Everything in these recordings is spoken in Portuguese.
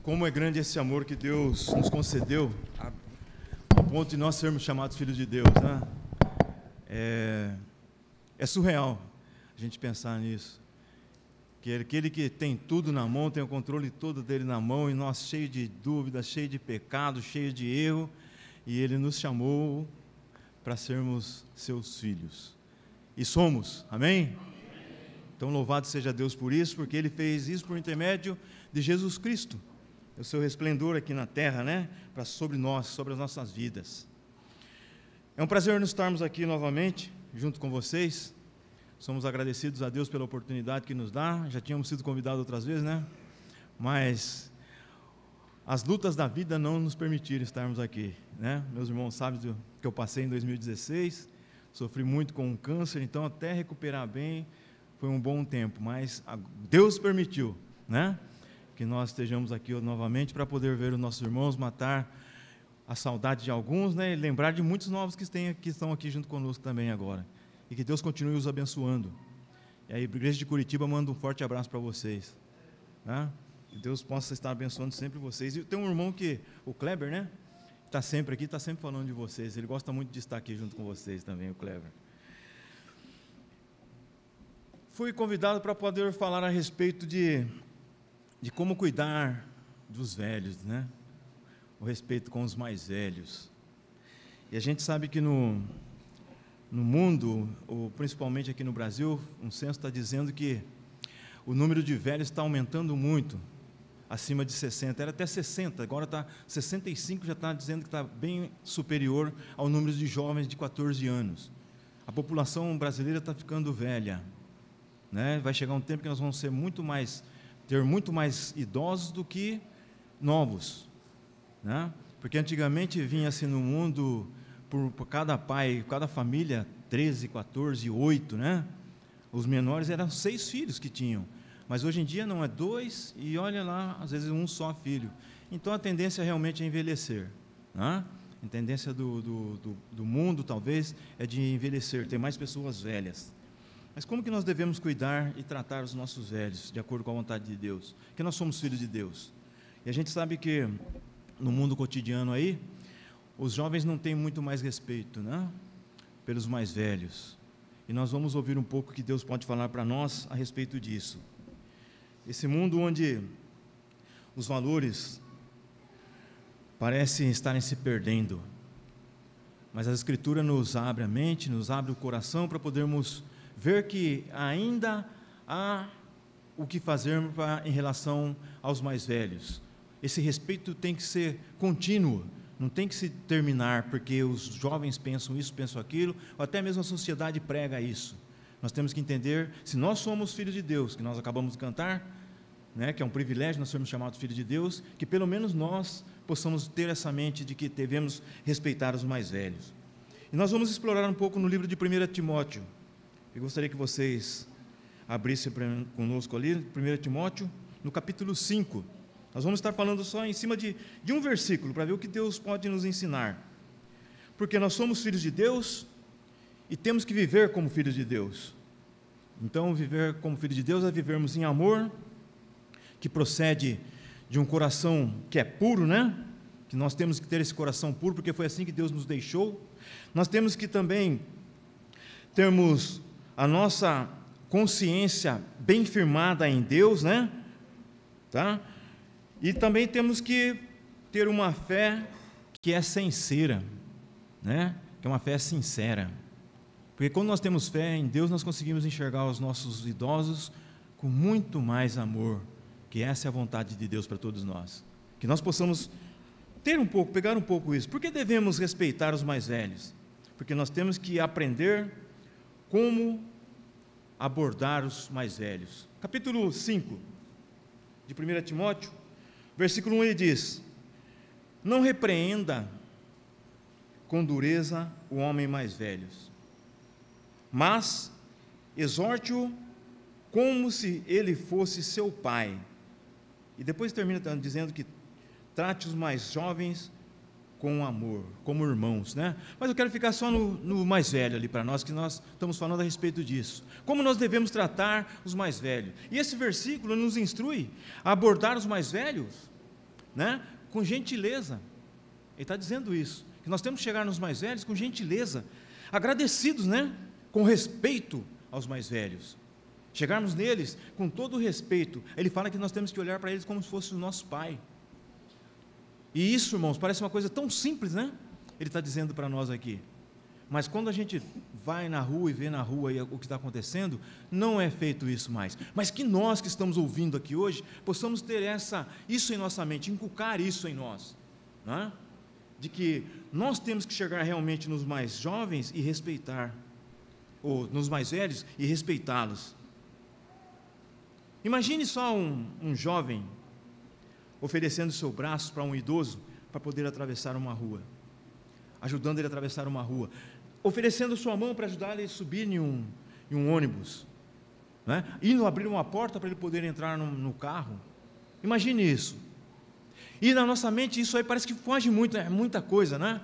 Como é grande esse amor que Deus nos concedeu, ao ponto de nós sermos chamados filhos de Deus, né? É surreal a gente pensar nisso. Que aquele que tem tudo na mão, tem o controle todo dele na mão, e nós cheios de dúvidas, cheios de pecado, cheios de erro, e Ele nos chamou para sermos seus filhos. E somos, amém? Então louvado seja Deus por isso, porque Ele fez isso por intermédio de Jesus Cristo. O seu resplendor aqui na terra, né? Sobre nós, sobre as nossas vidas. É um prazer nos estarmos aqui novamente, junto com vocês. Somos agradecidos a Deus pela oportunidade que nos dá. Já tínhamos sido convidados outras vezes, né? Mas as lutas da vida não nos permitiram estarmos aqui, né? Meus irmãos sabem do que eu passei em 2016. Sofri muito com um câncer, então até recuperar bem foi um bom tempo. Mas Deus permitiu, né? Que nós estejamos aqui novamente para poder ver os nossos irmãos, matar a saudade de alguns, né? E lembrar de muitos novos que estão aqui junto conosco também agora. E que Deus continue os abençoando. E aí, a Igreja de Curitiba manda um forte abraço para vocês, né? Que Deus possa estar abençoando sempre vocês. E tem um irmão o Kleber, né? Está sempre aqui, está sempre falando de vocês. Ele gosta muito de estar aqui junto com vocês também, o Kleber. Fui convidado para poder falar a respeito de como cuidar dos velhos, né? O respeito com os mais velhos. E a gente sabe que no mundo, ou principalmente aqui no Brasil, um censo está dizendo que o número de velhos está aumentando muito, acima de 60, era até 60, agora está 65, já está dizendo que está bem superior ao número de jovens de 14 anos. A população brasileira está ficando velha, né? Vai chegar um tempo que nós vamos ter muito mais idosos do que novos, né? Porque antigamente vinha assim no mundo, por cada pai, cada família, 13, 14, 8, né? Os menores eram 6 filhos que tinham, mas hoje em dia não, é 2, e olha lá, às vezes um só filho. Então a tendência realmente é envelhecer, né? A tendência do mundo, talvez, é de envelhecer, ter mais pessoas velhas. Mas como que nós devemos cuidar e tratar os nossos velhos, de acordo com a vontade de Deus? Porque nós somos filhos de Deus. E a gente sabe que, no mundo cotidiano aí, os jovens não têm muito mais respeito, né? Pelos mais velhos. E nós vamos ouvir um pouco o que Deus pode falar para nós a respeito disso. Esse mundo onde os valores parecem estarem se perdendo, mas a Escritura nos abre a mente, nos abre o coração para podermos ver que ainda há o que fazer em relação aos mais velhos. Esse respeito tem que ser contínuo, não tem que se terminar porque os jovens pensam isso, pensam aquilo, ou até mesmo a sociedade prega isso. Nós temos que entender, se nós somos filhos de Deus, que nós acabamos de cantar, né, que é um privilégio nós sermos chamados filhos de Deus, que pelo menos nós possamos ter essa mente de que devemos respeitar os mais velhos. E nós vamos explorar um pouco no livro de 1 Timóteo. Eu gostaria que vocês abrissem conosco ali, 1 Timóteo, no capítulo 5. Nós vamos estar falando só em cima de um versículo, para ver o que Deus pode nos ensinar. Porque nós somos filhos de Deus e temos que viver como filhos de Deus. Então, viver como filhos de Deus é vivermos em amor, que procede de um coração que é puro, né? Que nós temos que ter esse coração puro, porque foi assim que Deus nos deixou. Nós temos que também termos a nossa consciência bem firmada em Deus, né? Tá? E também temos que ter uma fé que é sincera, né? Que é uma fé sincera. Porque quando nós temos fé em Deus, nós conseguimos enxergar os nossos idosos com muito mais amor, que essa é a vontade de Deus para todos nós. Que nós possamos pegar um pouco isso. Por que devemos respeitar os mais velhos? Porque nós temos que aprender como abordar os mais velhos. Capítulo 5 de 1 Timóteo, versículo 1, ele diz: não repreenda com dureza o homem mais velho, mas exorte-o como se ele fosse seu pai. E depois termina dizendo que trate os mais jovens com amor, como irmãos, né? Mas eu quero ficar só no mais velho ali para nós, que nós estamos falando a respeito disso. Como nós devemos tratar os mais velhos. E esse versículo nos instrui a abordar os mais velhos né, com gentileza. Ele está dizendo isso, que nós temos que chegar nos mais velhos com gentileza, agradecidos, né, com respeito aos mais velhos, chegarmos neles com todo o respeito. Ele fala que nós temos que olhar para eles como se fosse o nosso pai. E isso, irmãos, parece uma coisa tão simples, né? Ele está dizendo para nós aqui. Mas quando a gente vai na rua e vê na rua o que está acontecendo, não é feito isso mais. Mas que nós que estamos ouvindo aqui hoje, possamos ter isso em nossa mente, inculcar isso em nós, né? De que nós temos que chegar realmente nos mais jovens e respeitar, ou nos mais velhos e respeitá-los. Imagine só um jovem oferecendo seu braço para um idoso para poder atravessar uma rua, ajudando ele a atravessar uma rua, oferecendo sua mão para ajudar ele a subir em um ônibus, né? Indo abrir uma porta para ele poder entrar no carro. Imagine isso. E na nossa mente isso aí parece que foge muito, é muita coisa, né?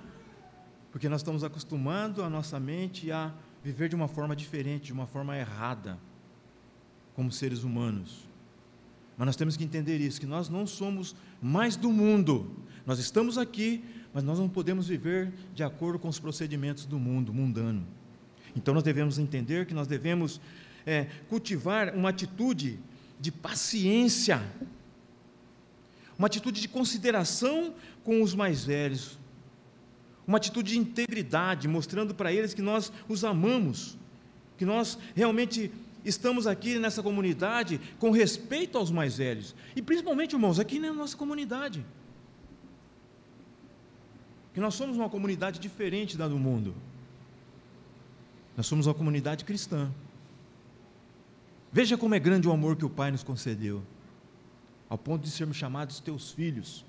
Porque nós estamos acostumando a nossa mente a viver de uma forma diferente, de uma forma errada, como seres humanos. Mas nós temos que entender isso, que nós não somos mais do mundo. Nós estamos aqui, mas nós não podemos viver de acordo com os procedimentos do mundo, mundano. Então nós devemos entender que nós devemos cultivar uma atitude de paciência, uma atitude de consideração com os mais velhos, uma atitude de integridade, mostrando para eles que nós os amamos, que nós realmente estamos aqui nessa comunidade com respeito aos mais velhos, e principalmente, irmãos, aqui na nossa comunidade, que nós somos uma comunidade diferente da do mundo. Nós somos uma comunidade cristã. Veja como é grande o amor que o Pai nos concedeu, ao ponto de sermos chamados teus filhos.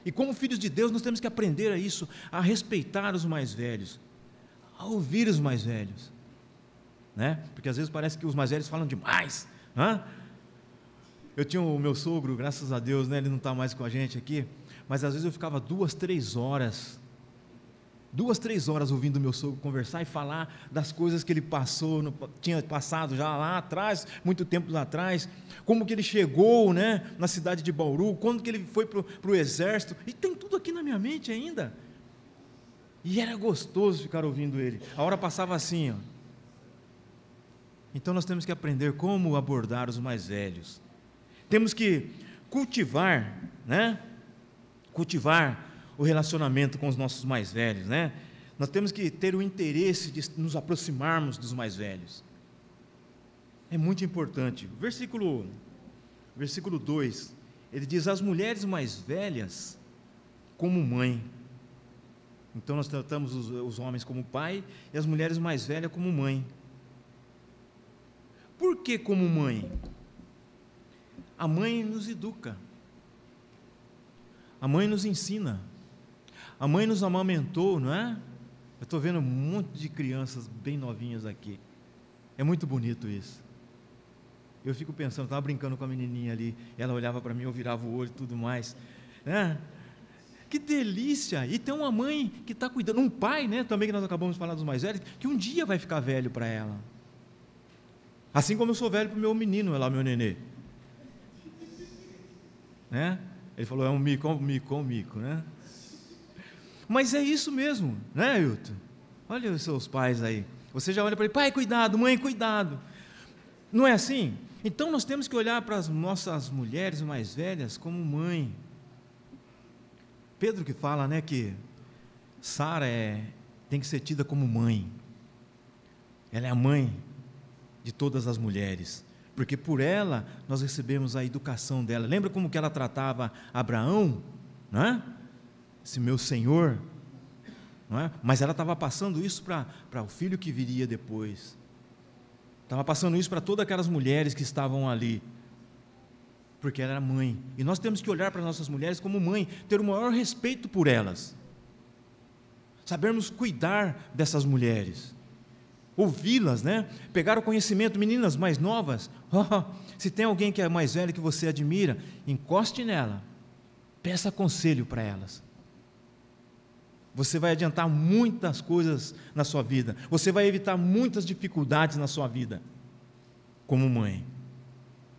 E como filhos de Deus, nós temos que aprender a isso, a respeitar os mais velhos, a ouvir os mais velhos, né? Porque às vezes parece que os mais velhos falam demais, né? Eu tinha o meu sogro, graças a Deus, né? Ele não está mais com a gente aqui, mas às vezes eu ficava 2, 3 horas ouvindo o meu sogro conversar e falar das coisas que ele tinha passado já lá atrás, muito tempo lá atrás, como que ele chegou, né, na cidade de Bauru, quando que ele foi para o exército, e tem tudo aqui na minha mente ainda, e era gostoso ficar ouvindo ele, a hora passava assim, ó. Então nós temos que aprender como abordar os mais velhos, temos que cultivar, né, o relacionamento com os nossos mais velhos, né? Nós temos que ter o interesse de nos aproximarmos dos mais velhos. É muito importante. Versículo 2, ele diz: as mulheres mais velhas como mãe. Então nós tratamos os homens como pai e as mulheres mais velhas como mãe. Por que como mãe? A mãe nos educa. A mãe nos ensina, a mãe nos amamentou, não é? Eu estou vendo um monte de crianças bem novinhas aqui, é muito bonito isso. Eu fico pensando, estava brincando com a menininha ali, ela olhava para mim, eu virava o olho e tudo mais, né? Que delícia! E tem uma mãe que está cuidando, um pai, né? Também, que nós acabamos de falar dos mais velhos, que um dia vai ficar velho para ela, assim como eu sou velho para o meu menino, olha lá, meu nenê, né? Ele falou, é um mico, né? Mas é isso mesmo, né, Ailton? Olha os seus pais aí. Você já olha para ele, pai, cuidado, mãe, cuidado. Não é assim? Então nós temos que olhar para as nossas mulheres mais velhas como mãe. Pedro que fala, né, que Sara tem que ser tida como mãe. Ela é a mãe de todas as mulheres, porque por ela nós recebemos a educação dela. Lembra como que ela tratava Abraão, não é? Esse meu senhor, não é? Mas ela estava passando isso para o filho que viria depois, estava passando isso para todas aquelas mulheres que estavam ali, porque ela era mãe, e nós temos que olhar para as nossas mulheres como mãe, ter o maior respeito por elas, sabermos cuidar dessas mulheres, ouvi-las, né? Pegar o conhecimento. Meninas mais novas, se tem alguém que é mais velho que você admira, encoste nela, peça conselho para elas. Você vai adiantar muitas coisas na sua vida, você vai evitar muitas dificuldades na sua vida, como mãe,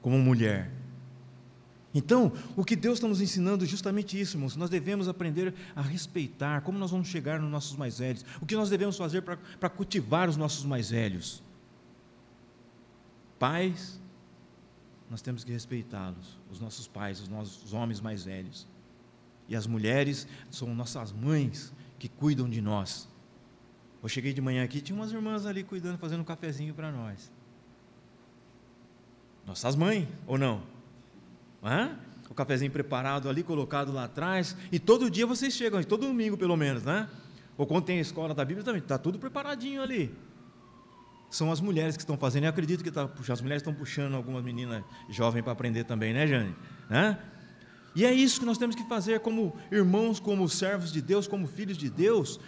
como mulher. Então, o que Deus está nos ensinando é justamente isso, irmãos. Nós devemos aprender a respeitar, como nós vamos chegar nos nossos mais velhos, o que nós devemos fazer para cultivar os nossos mais velhos. Pais, nós temos que respeitá-los, os nossos pais, os nossos homens mais velhos. E as mulheres são nossas mães que cuidam de nós. Eu cheguei de manhã aqui, tinha umas irmãs ali cuidando, fazendo um cafezinho para nós. Nossas mães, ou não? O cafezinho preparado ali, colocado lá atrás, e todo dia vocês chegam, todo domingo pelo menos, né? Ou quando tem a escola da Bíblia também, está tudo preparadinho ali. São as mulheres que estão fazendo, eu acredito que as mulheres estão puxando algumas meninas jovens para aprender também, né, Jane? Né? E é isso que nós temos que fazer como irmãos, como servos de Deus, como filhos de Deus,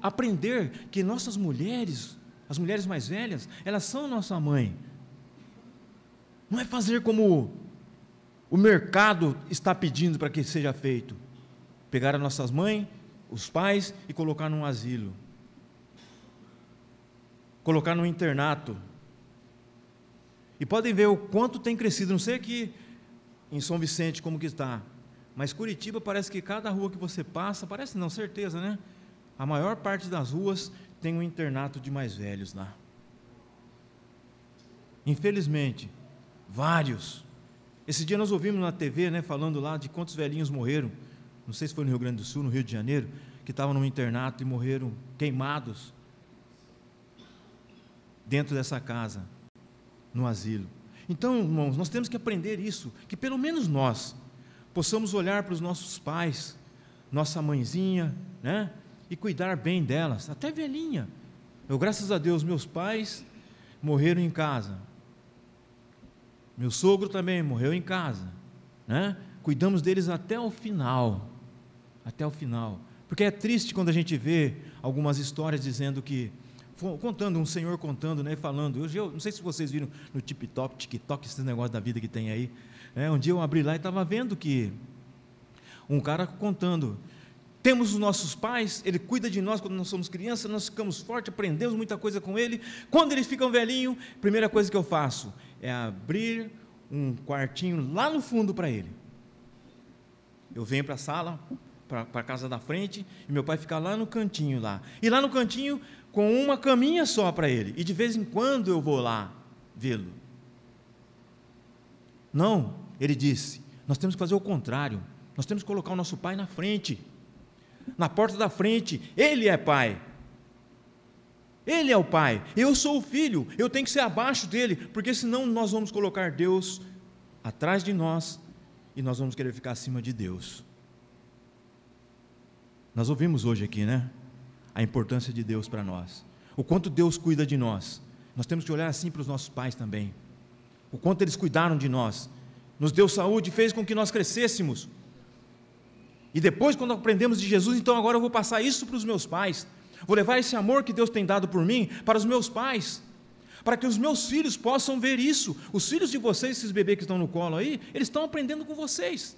aprender que nossas mulheres, as mulheres mais velhas, elas são nossa mãe. Não é fazer como o mercado está pedindo para que seja feito. Pegar as nossas mães, os pais e colocar num asilo. Colocar num internato. E podem ver o quanto tem crescido, não sei aqui em São Vicente como que está, mas Curitiba parece que cada rua que você passa, parece não, certeza, né? A maior parte das ruas tem um internato de mais velhos lá. Infelizmente, vários. Esse dia nós ouvimos na TV, né, falando lá de quantos velhinhos morreram, não sei se foi no Rio Grande do Sul, no Rio de Janeiro, que estavam num internato e morreram queimados dentro dessa casa, no asilo. Então, irmãos, nós temos que aprender isso, que pelo menos nós possamos olhar para os nossos pais, nossa mãezinha, né, e cuidar bem delas, até velhinha. Eu, graças a Deus, meus pais morreram em casa. Meu sogro também morreu em casa, né? Cuidamos deles até o final, porque é triste quando a gente vê algumas histórias dizendo que, contando, um senhor contando, né, falando, eu não sei se vocês viram no TikTok, esse negócio da vida que tem aí, né? Um dia eu abri lá e estava vendo que um cara contando, temos os nossos pais, ele cuida de nós quando nós somos crianças, nós ficamos fortes, aprendemos muita coisa com ele, quando eles ficam velhinhos, a primeira coisa que eu faço é abrir um quartinho lá no fundo para ele. Eu venho para a sala, para a casa da frente, e meu pai fica lá no cantinho lá, e lá no cantinho com uma caminha só para ele, e de vez em quando eu vou lá vê-lo. Não, ele disse, nós temos que fazer o contrário, nós temos que colocar o nosso pai na frente, na porta da frente. Ele é pai, ele é o pai, eu sou o filho, eu tenho que ser abaixo dele, porque senão nós vamos colocar Deus atrás de nós, e nós vamos querer ficar acima de Deus. Nós ouvimos hoje aqui, né, a importância de Deus para nós, o quanto Deus cuida de nós. Nós temos que olhar assim para os nossos pais também, o quanto eles cuidaram de nós, nos deu saúde, fez com que nós crescêssemos, e depois, quando aprendemos de Jesus, então agora eu vou passar isso para os meus pais, vou levar esse amor que Deus tem dado por mim para os meus pais, para que os meus filhos possam ver isso. Os filhos de vocês, esses bebês que estão no colo aí, eles estão aprendendo com vocês.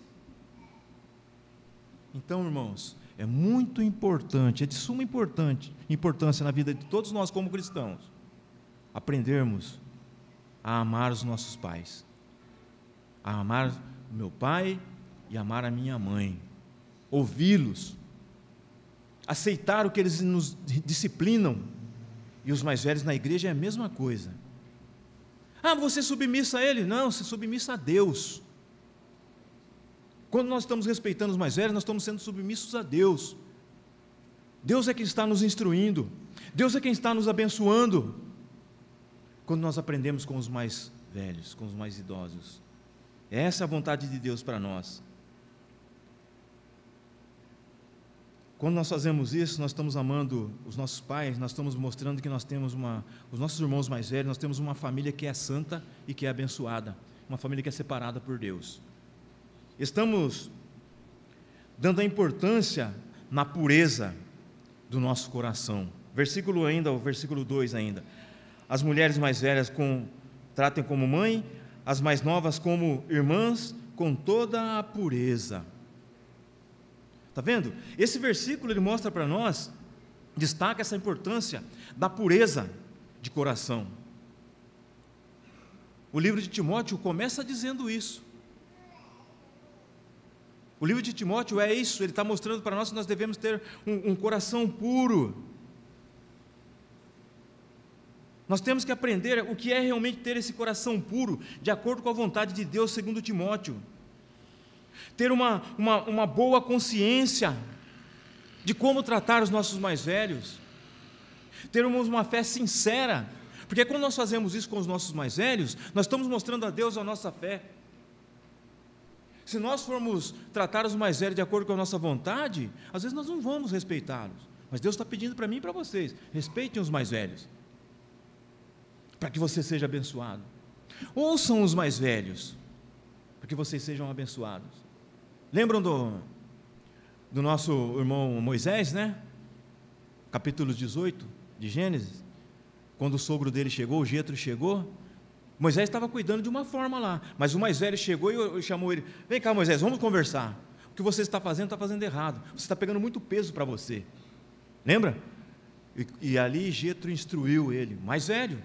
Então, irmãos, é muito importante, é de suma importância na vida de todos nós como cristãos, aprendermos a amar os nossos pais, a amar o meu pai e amar a minha mãe, ouvi-los, aceitar o que eles nos disciplinam. E os mais velhos na igreja é a mesma coisa. Você é submissa a ele? Não, você é submissa a Deus. Quando nós estamos respeitando os mais velhos, nós estamos sendo submissos a Deus. Deus é quem está nos instruindo, Deus é quem está nos abençoando, quando nós aprendemos com os mais velhos, com os mais idosos. Essa é a vontade de Deus para nós. Quando nós fazemos isso, nós estamos amando os nossos pais, nós estamos mostrando que nós temos os nossos irmãos mais velhos, nós temos uma família que é santa e que é abençoada, uma família que é separada por Deus. Estamos dando a importância na pureza do nosso coração. O versículo 2 ainda. As mulheres mais velhas tratem como mãe, as mais novas como irmãs, com toda a pureza. Está vendo? Esse versículo ele mostra para nós, destaca essa importância da pureza de coração. O livro de Timóteo começa dizendo isso. O livro de Timóteo é isso, ele está mostrando para nós que nós devemos ter um coração puro. Nós temos que aprender o que é realmente ter esse coração puro, de acordo com a vontade de Deus, segundo Timóteo. Ter uma boa consciência de como tratar os nossos mais velhos. Termos uma fé sincera, porque quando nós fazemos isso com os nossos mais velhos, nós estamos mostrando a Deus a nossa fé. Se nós formos tratar os mais velhos de acordo com a nossa vontade, às vezes nós não vamos respeitá-los, mas Deus está pedindo para mim e para vocês: respeitem os mais velhos, para que você seja abençoado. Ouçam os mais velhos, para que vocês sejam abençoados. Lembram do nosso irmão Moisés, né? Capítulo 18 de Gênesis, quando o sogro dele chegou, o Jetro chegou, Moisés estava cuidando de uma forma lá, mas o mais velho chegou e chamou ele: vem cá, Moisés, vamos conversar, o que você está fazendo errado, você está pegando muito peso para você, lembra? E ali Jetro instruiu ele, mais velho,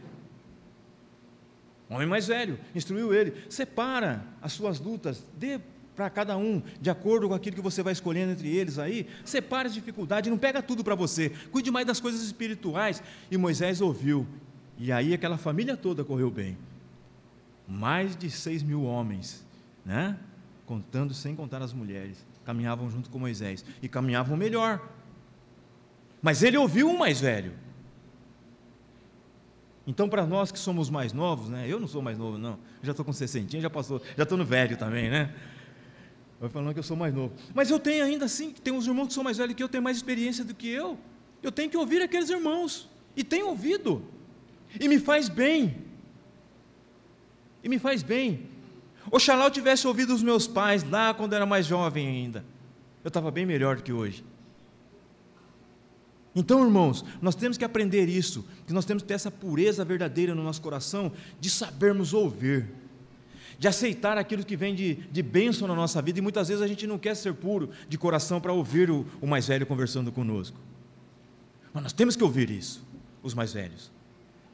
homem mais velho, instruiu ele: separa as suas lutas, dê para cada um, de acordo com aquilo que você vai escolhendo entre eles aí, separa as dificuldades, não pega tudo para você, cuide mais das coisas espirituais. E Moisés ouviu, e aí aquela família toda correu bem, mais de 6.000 homens, né? Contando, sem contar as mulheres, caminhavam junto com Moisés, e caminhavam melhor, mas ele ouviu o mais velho. Então, para nós que somos mais novos, né? Eu não sou mais novo não, eu já estou com 60, já passou, já estou no velho também, né? Vai falando que eu sou mais novo, mas eu tenho ainda assim, tem uns irmãos que são mais velhos que eu, tenho mais experiência do que eu tenho que ouvir aqueles irmãos, e tenho ouvido, e me faz bem, Oxalá eu tivesse ouvido os meus pais lá quando eu era mais jovem ainda, eu estava bem melhor do que hoje. Então, irmãos, nós temos que aprender isso, que nós temos que ter essa pureza verdadeira no nosso coração, de sabermos ouvir, de aceitar aquilo que vem de bênção na nossa vida, e muitas vezes a gente não quer ser puro de coração para ouvir o mais velho conversando conosco, mas nós temos que ouvir isso, os mais velhos,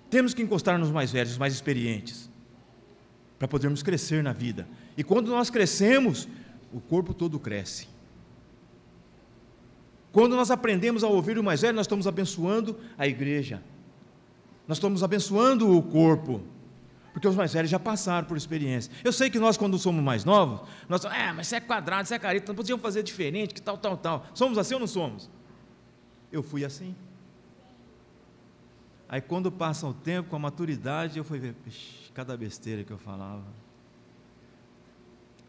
temos que encostar nos mais velhos, os mais experientes, para podermos crescer na vida, e quando nós crescemos, o corpo todo cresce. Quando nós aprendemos a ouvir o mais velho, nós estamos abençoando a igreja, nós estamos abençoando o corpo, porque os mais velhos já passaram por experiência. Eu sei que nós, quando somos mais novos, nós falamos: mas você é quadrado, você é careta, não podíamos fazer diferente, que tal. Somos assim ou não somos? Eu fui assim. Aí quando passa o tempo, com a maturidade, eu fui ver, cada besteira que eu falava.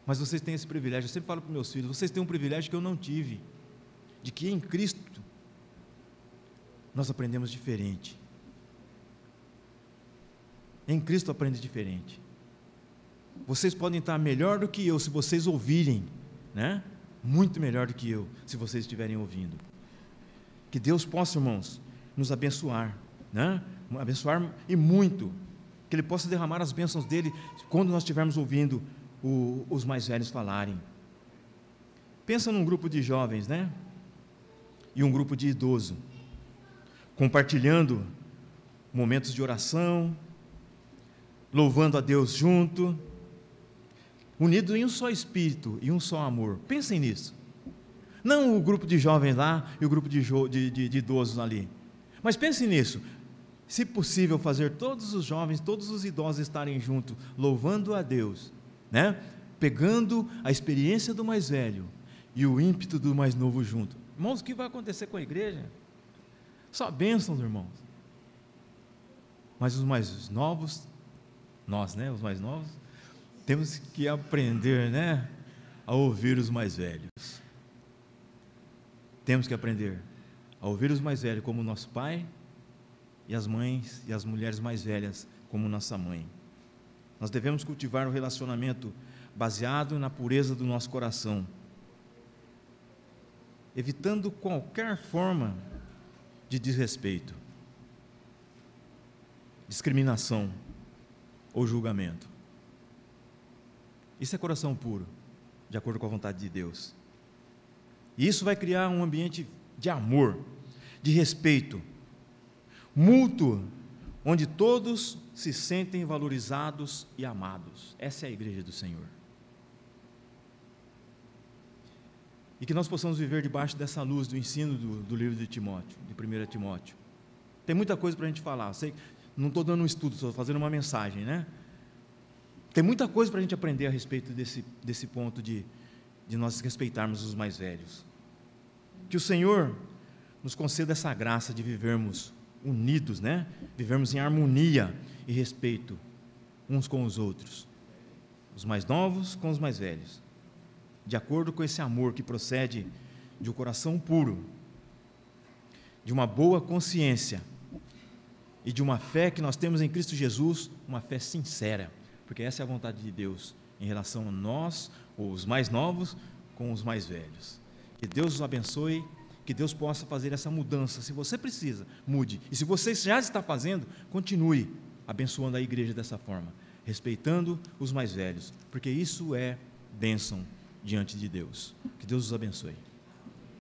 Mas vocês têm esse privilégio, eu sempre falo para os meus filhos, vocês têm um privilégio que eu não tive, de que em Cristo nós aprendemos diferente. Em Cristo aprende diferente. Vocês podem estar melhor do que eu se vocês ouvirem, né? Muito melhor do que eu, se vocês estiverem ouvindo. Que Deus possa, irmãos, nos abençoar, né? Abençoar e muito, que Ele possa derramar as bênçãos dEle, quando nós estivermos ouvindo os mais velhos falarem. Pensa num grupo de jovens, né? E um grupo de idosos, compartilhando momentos de oração, louvando a Deus junto, unido em um só espírito e um só amor. Pensem nisso. Não o grupo de jovens lá e o grupo de idosos ali, mas pensem nisso. Se possível, fazer todos os jovens, todos os idosos estarem juntos, louvando a Deus, né? Pegando a experiência do mais velho e o ímpeto do mais novo junto. Irmãos, o que vai acontecer com a igreja? Só bênçãos, irmãos. Mas os mais novos, nós, né, os mais novos, temos que aprender, né, a ouvir os mais velhos. Temos que aprender a ouvir os mais velhos como nosso pai, e as mães e as mulheres mais velhas como nossa mãe. Nós devemos cultivar um relacionamento baseado na pureza do nosso coração, evitando qualquer forma de desrespeito, discriminação ou julgamento. Isso é coração puro, de acordo com a vontade de Deus. E isso vai criar um ambiente de amor, de respeito mútuo, onde todos se sentem valorizados e amados. Essa é a igreja do Senhor. e que nós possamos viver debaixo dessa luz do ensino do livro de Timóteo, de 1 Timóteo. Tem muita coisa para a gente falar, sei, não estou dando um estudo, estou fazendo uma mensagem, né? Tem muita coisa para a gente aprender a respeito desse ponto de nós respeitarmos os mais velhos. Que o Senhor nos conceda essa graça de vivermos unidos, né? Vivermos em harmonia e respeito uns com os outros, os mais novos com os mais velhos, de acordo com esse amor que procede de um coração puro, de uma boa consciência e de uma fé que nós temos em Cristo Jesus, uma fé sincera, porque essa é a vontade de Deus em relação a nós, os mais novos, com os mais velhos. Que Deus os abençoe, que Deus possa fazer essa mudança. Se você precisa, mude. E se você já está fazendo, continue abençoando a igreja dessa forma, respeitando os mais velhos, porque isso é bênção diante de Deus. Que Deus os abençoe.